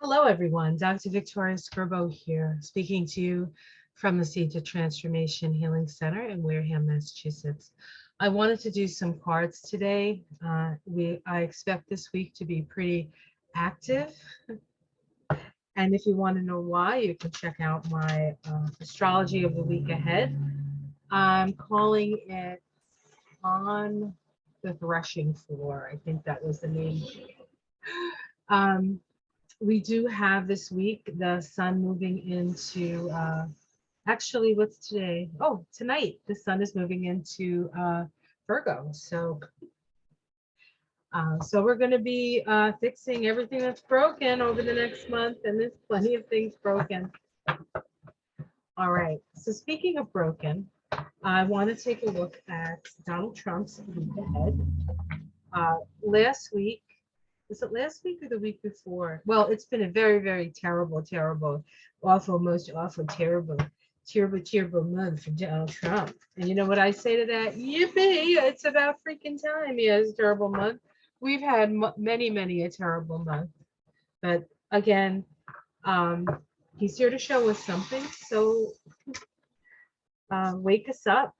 Hello, everyone. Dr. Victoria Skirbo here, speaking to you from the Seed to Transformation Healing Center in Wareham, Massachusetts. I wanted to do some cards today. I expect this week to be pretty active. And if you want to know why, you can check out my astrology of the week ahead. I'm calling it On the Threshing Floor. I think that was the name. Um, we do have this week the sun moving into actually what's today, oh, tonight the sun is moving into Virgo, so we're going to be fixing everything that's broken over the next month, and there's plenty of things broken. All right, so speaking of broken, I want to take a look at Donald Trump's week ahead. Last week, was it last week or the week before? Well, it's been a very, very terrible, terrible, awful, most awful, terrible, terrible, terrible month for Donald Trump. And you know what I say to that? Yippee! It's about freaking time. Yeah, it's a terrible month. We've had many, many a terrible month. But again, um, he's here to show us something. So wake us up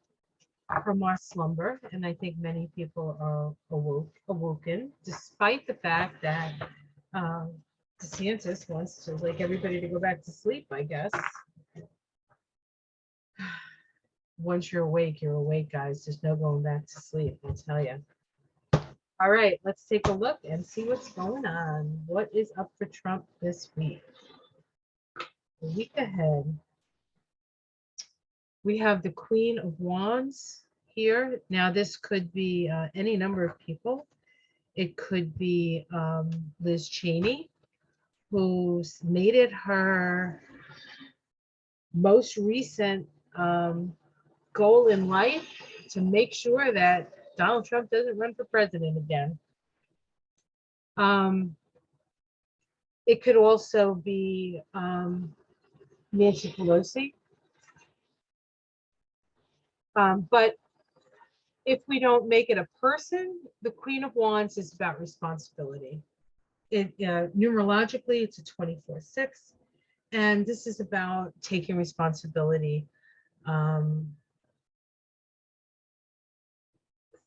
from our slumber, and I think many people are awoken, despite the fact that um, DeSantis wants to like everybody to go back to sleep. I guess once you're awake, guys. There's no going back to sleep. I'll tell you. All right, let's take a look and see what's going on. What is up for Trump this week? The week ahead, we have the Queen of Wands here. Now, this could be any number of people. It could be Liz Cheney, who's made it her most recent goal in life to make sure that Donald Trump doesn't run for president again. It could also be Nancy Pelosi. But if we don't make it a person, the Queen of Wands is about responsibility. Numerologically, it's a 24/6, and this is about taking responsibility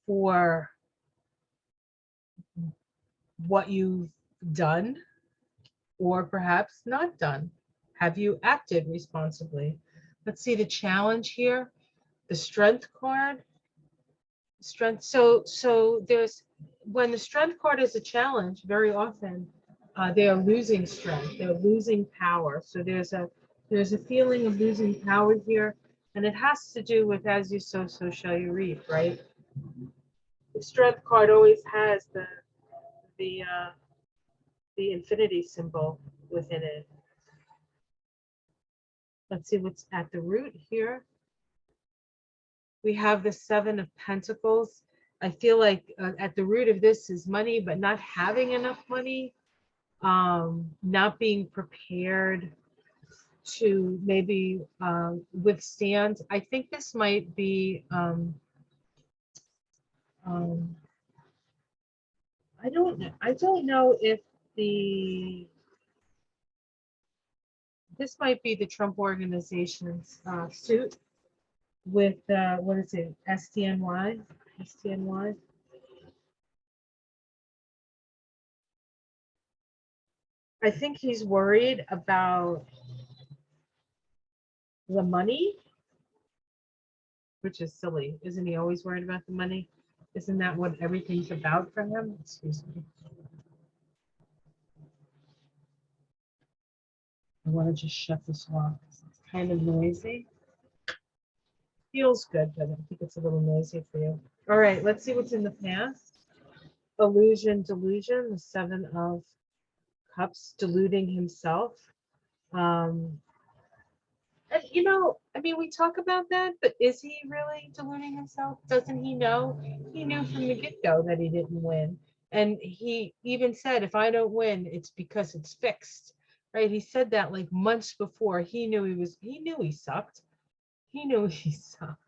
for what you've done or perhaps not done. Have you acted responsibly? Let's see the challenge here. The strength card. Strength. So there's when the strength card is a challenge, very often they are losing strength. They're losing power. So there's a feeling of losing power here, and it has to do with as you sow, so shall you reap, right? The strength card always has the uh, the infinity symbol within it. Let's see what's at the root here. We have the Seven of Pentacles. I feel like at the root of this is money, but not having enough money, not being prepared to maybe withstand. I think this might be, um, I don't know if the, this might be the Trump organization's suit with, what is it, SDNY? SDNY? I think he's worried about the money, which is silly. Isn't he always worried about the money? Isn't that what everything's about for him? Excuse me. I want to just shut this off. It's kind of noisy. Feels good, but I think it's a little noisy for you. All right, let's see what's in the past. Illusion, delusion, the Seven of Cups, deluding himself. Um, and, I mean, we talk about that, but is he really deluding himself? Doesn't he know? He knew from the get-go that he didn't win. And he even said, if I don't win, it's because it's fixed, right? He said that like months before. He knew he sucked. He knew he sucked.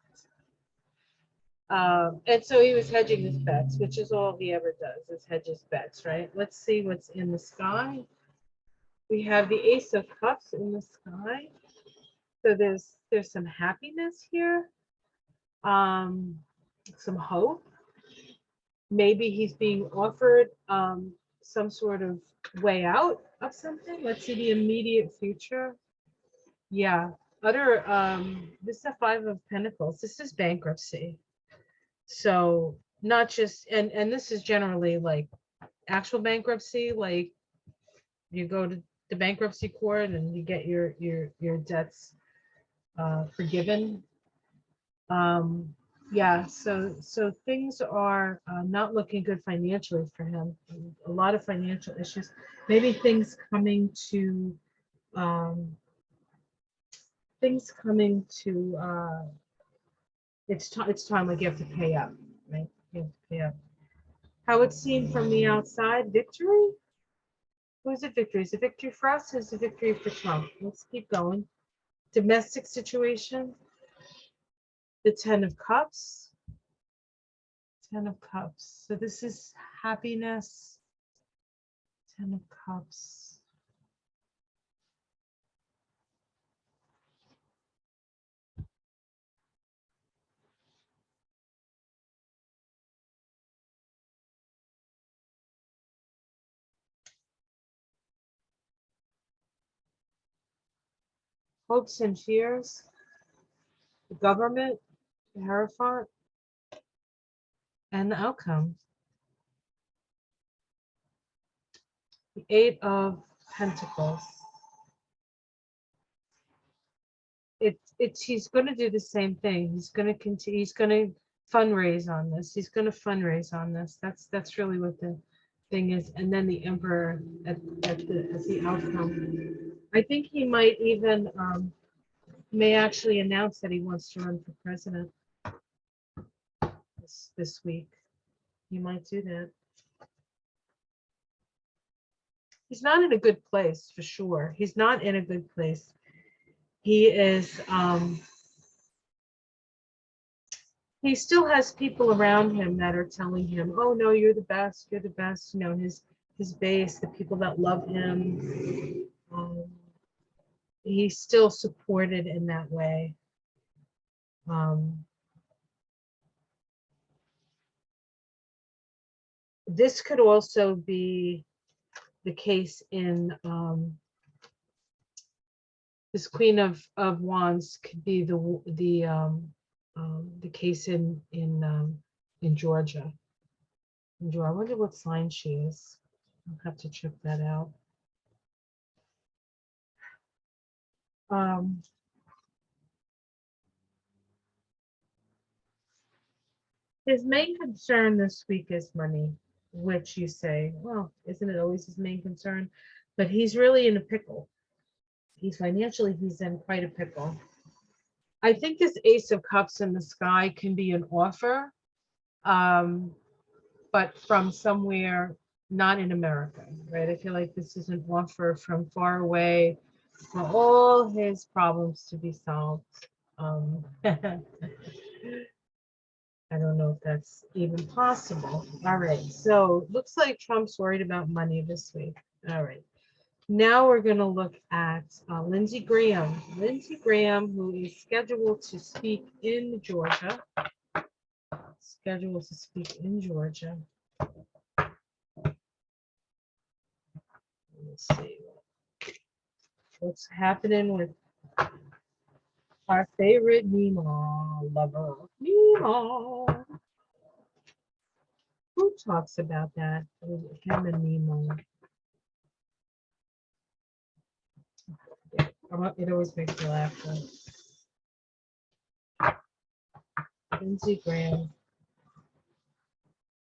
And so he was hedging his bets, which is all he ever does, is hedge his bets, right? Let's see what's in the sky. We have the Ace of Cups in the sky. So there's some happiness here, um, some hope. Maybe he's being offered some sort of way out of something. Let's see the immediate future. Yeah, utter. This is the Five of Pentacles. This is bankruptcy. So not just and this is generally like actual bankruptcy, like you go to the bankruptcy court and you get your debts forgiven. Um, yeah, so things are not looking good financially for him. A lot of financial issues. Maybe um, things coming to it's time like you have to pay up, right? You have to pay up. How it's seen from the outside, victory? Who is it victory? Is it victory for us? Is it victory for Trump? Let's keep going. Domestic situation, the Ten of Cups. Ten of Cups. So this is happiness. Ten of Cups. Hopes and fears. The government, the Hierophant, and the outcome. The Eight of Pentacles. It's he's going to do the same thing. He's going to continue. He's going to fundraise on this. He's going to fundraise on this. That's really what the thing is. And then the Emperor at the outcome. I think he might even may actually announce that he wants to run for president this week. He might do that. He's not in a good place for sure. He's not in a good place. He is he still has people around him that are telling him, oh no, you're the best, you're the best. You know, his base, the people that love him. He's still supported in that way. This could also be the case in this Queen of Wands could be the case in Georgia. I wonder what sign she is. I'll have to check that out. His main concern this week is money, which you say, well, isn't it always his main concern? But he's really in a pickle. He's in quite a pickle. I think this Ace of Cups in the sky can be an offer, but from somewhere not in America, right? I feel like this is an offer from far away for all his problems to be solved. I don't know if that's even possible. All right, so looks like Trump's worried about money this week. All right, now we're going to look at Lindsey Graham. Lindsey Graham, who is scheduled to speak in Georgia. Scheduled to speak in Georgia. Let's see what's happening with our favorite Nemo lover. Nemo. Who talks about that? Him and Nemo. It always makes me laugh. Lindsey Graham.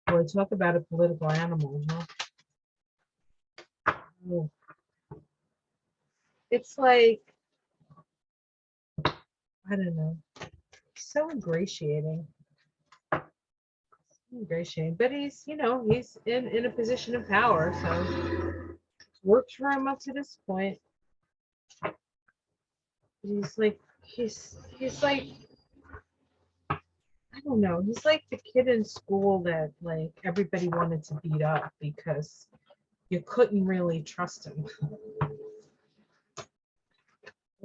Boy, talk about a political animal, huh? Oh. It's like, I don't know, so ingratiating. But he's, he's in a position of power, so it's worked for him up to this point. He's like, he's like, I don't know, he's like the kid in school that like everybody wanted to beat up because you couldn't really trust him.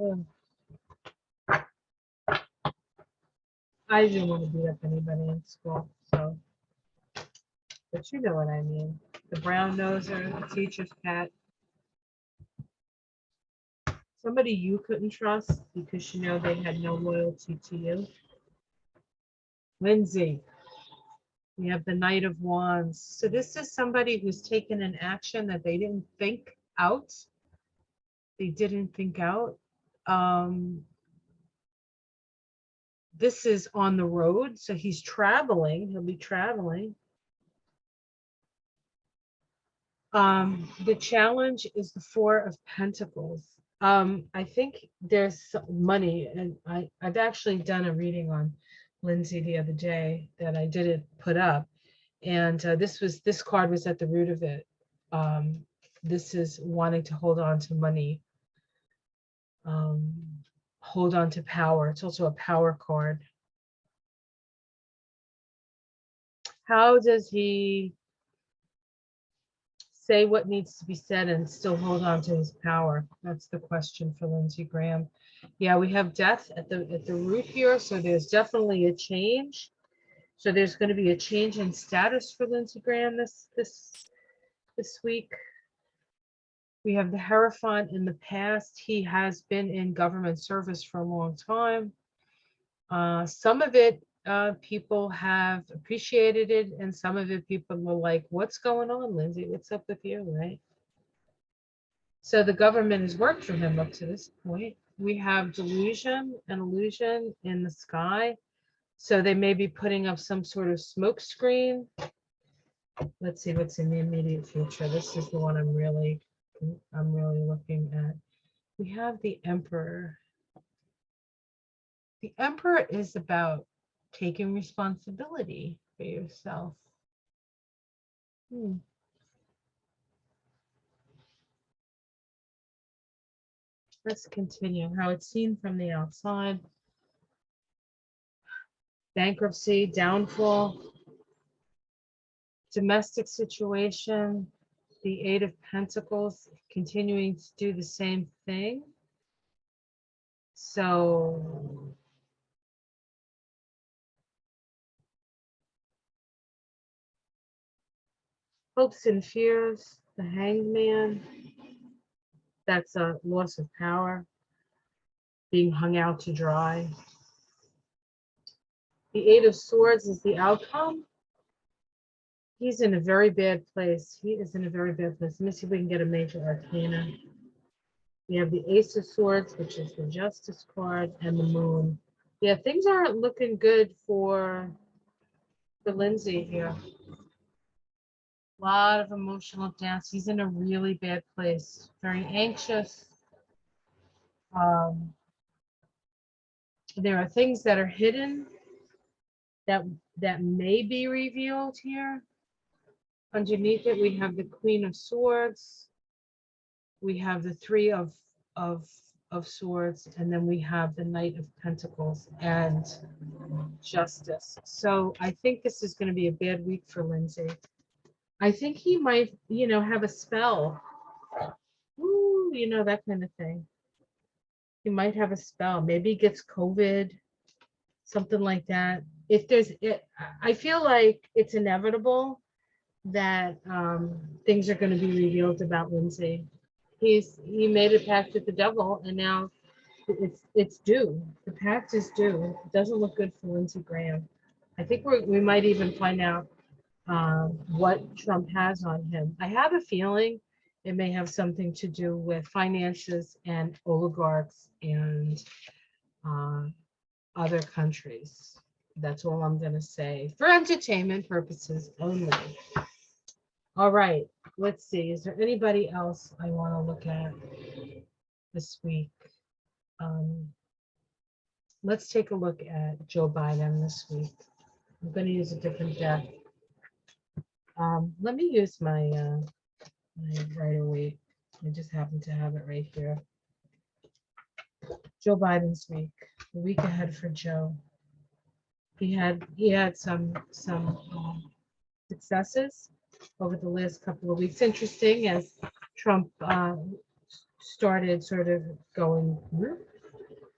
Ugh, I didn't want to beat up anybody in school, so, but you know what I mean. The brown noser, the teacher's pet, somebody you couldn't trust because you know they had no loyalty to you. Lindsay, we have the Knight of Wands. So this is somebody who's taken an action that they didn't think out. They didn't think out. Um, this is on the road, so he's traveling. He'll be traveling. The challenge is the Four of Pentacles. I think there's money, and I've actually done a reading on Lindsay the other day that I didn't put up, and this card was at the root of it. This is wanting to hold on to money, hold on to power. It's also a power card. How does he say what needs to be said and still hold on to his power? That's the question for Lindsay Graham. Yeah, we have death at the root here, so there's definitely a change. So there's going to be a change in status for Lindsay Graham this week. We have the Hierophant. In the past, he has been in government service for a long time. Some of it people have appreciated it, and some of it people were like, what's going on, Lindsay? What's up with you, right? So the government has worked for him up to this point. We have delusion and illusion in the sky. So they may be putting up some sort of smoke screen. Let's see what's in the immediate future. This is the one I'm really looking at. We have the Emperor. The Emperor is about taking responsibility for yourself. Let's continue. How it's seen from the outside. Bankruptcy, downfall, domestic situation, the Eight of Pentacles, continuing to do the same thing. So hopes and fears, the Hanged Man, that's a loss of power, being hung out to dry. The Eight of Swords is the outcome. He's in a very bad place. He is in a very bad place. Let me see if we can get a major arcana. We have the Ace of Swords, which is the Justice card, and the Moon. Yeah, things aren't looking good for Lindsay here. A lot of emotional dance. He's in a really bad place. Very anxious. There are things that are hidden that may be revealed here. Underneath it, we have the Queen of Swords. We have the Three of Swords, and then we have the Knight of Pentacles and Justice. So I think this is going to be a bad week for Lindsay. I think he might, have a spell. Ooh, that kind of thing. He might have a spell. Maybe he gets COVID, something like that. I feel like it's inevitable that things are going to be revealed about Lindsay. He made a pact with the devil, and now it's due. The pact is due. It doesn't look good for Lindsey Graham. I think we might even find out what Trump has on him. I have a feeling it may have something to do with finances and oligarchs and other countries. That's all I'm going to say for entertainment purposes only. All right, let's see. Is there anybody else I want to look at this week? Let's take a look at Joe Biden this week. I'm going to use a different deck. Let me use my Rider-Waite. I just happen to have it right here. Joe Biden's week, the week ahead for Joe. He had some successes over the last couple of weeks. Interesting, as Trump started sort of going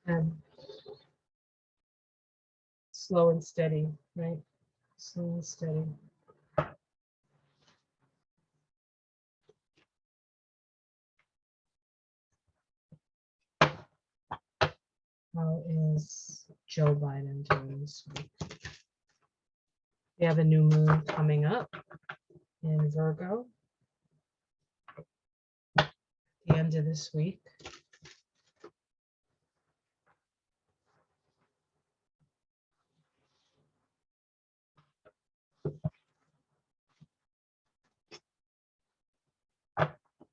and slow and steady, right? Slow and steady. How is Joe Biden doing this week? We have a new moon coming up in Virgo at the end of this week.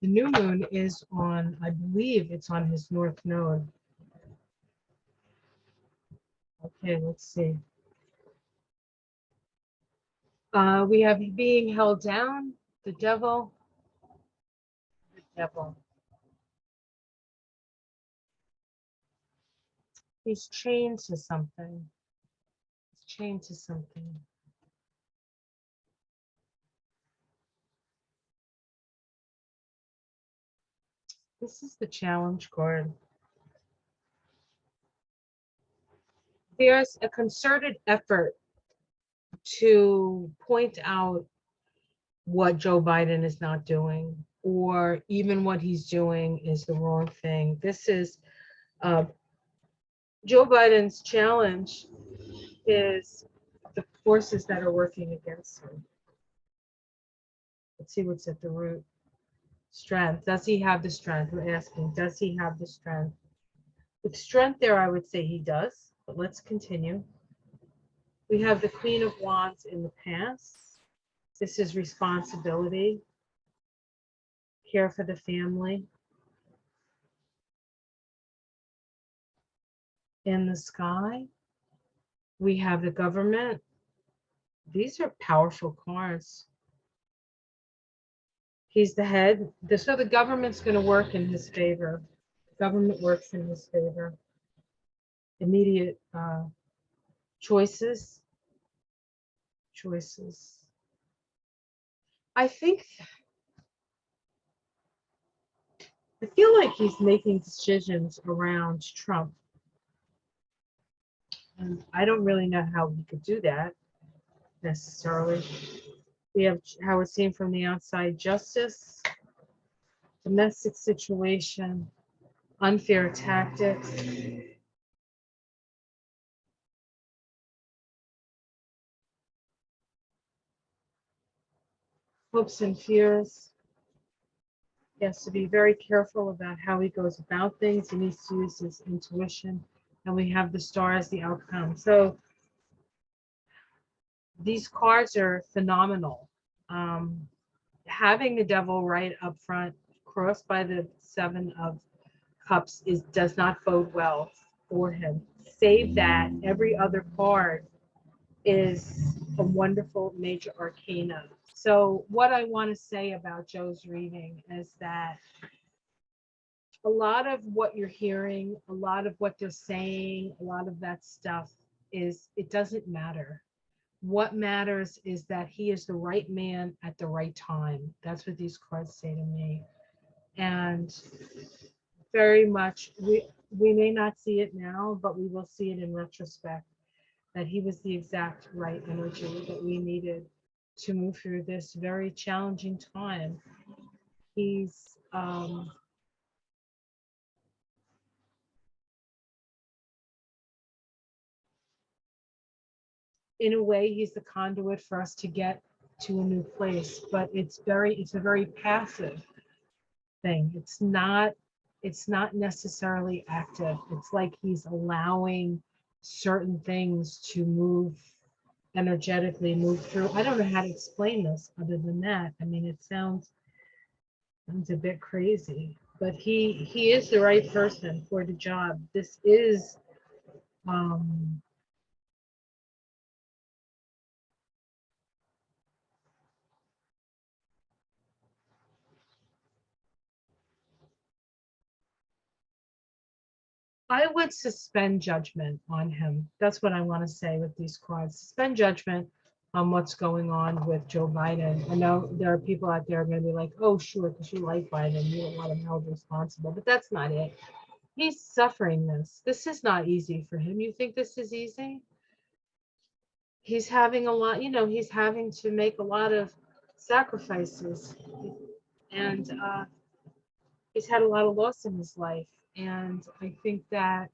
The new moon is on, I believe it's on his north node. Okay, let's see. We have being held down, the devil, the devil. He's chained to something. He's chained to something. This is the challenge card. There's a concerted effort to point out what Joe Biden is not doing, or even what he's doing is the wrong thing. This is Joe Biden's challenge is the forces that are working against him. Let's see what's at the root. Strength. Does he have the strength? We're asking, does he have the strength? With strength there, I would say he does, but let's continue. We have the Queen of Wands in the past. This is responsibility, care for the family. In the sky, we have the government. These are powerful cards. He's the head. So the government's going to work in his favor. Government works in his favor. Immediate choices. I feel like he's making decisions around Trump. And I don't really know how he could do that necessarily. We have how it's seen from the outside: justice, domestic situation, unfair tactics. Hopes and fears. He has to be very careful about how he goes about things. He needs to use his intuition. And we have the star as the outcome. So these cards are phenomenal. Having the devil right up front, crossed by the 7 of Cups, does not bode well for him. Save that. Every other card is a wonderful major arcana. So what I want to say about Joe's reading is that a lot of what you're hearing, a lot of what they're saying, a lot of that stuff it doesn't matter. What matters is that he is the right man at the right time. That's what these cards say to me. And very much, we may not see it now, but we will see it in retrospect, that he was the exact right energy that we needed to move through this very challenging time. He's in a way, he's the conduit for us to get to a new place, but it's a very passive thing. It's not necessarily active. It's like he's allowing certain things to energetically move through. I don't know how to explain this other than that. I mean, it sounds a bit crazy, but he is the right person for the job. This is I would suspend judgment on him. That's what I want to say with these cards. Suspend judgment on what's going on with Joe Biden. I know there are people out there going to be like, oh, sure, because you like Biden, you don't want him held responsible. But that's not it. He's suffering this. This is not easy for him. You think this is easy? He's having a lot, he's having to make a lot of sacrifices. And he's had a lot of loss in his life. And I think that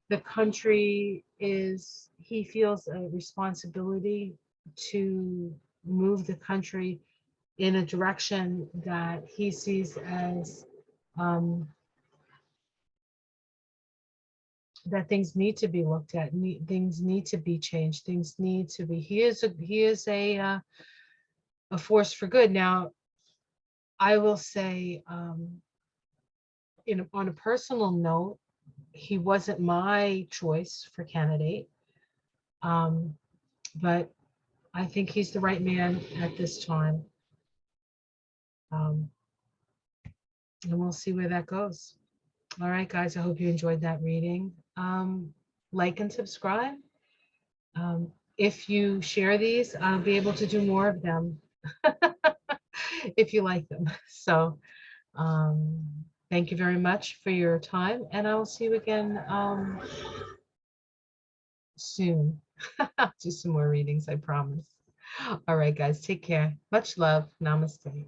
the country he feels a responsibility to move the country in a direction that he sees as um, that things need to be looked at, things need to be changed, things need to be. He is a force for good. Now, I will say, on a personal note, he wasn't my choice for candidate, but I think he's the right man at this time. Um, and we'll see where that goes. All right, guys, I hope you enjoyed that reading. Like and subscribe. If you share these, I'll be able to do more of them if you like them. So thank you very much for your time, and I will see you again soon. I'll do some more readings, I promise. All right, guys, take care. Much love. Namaste.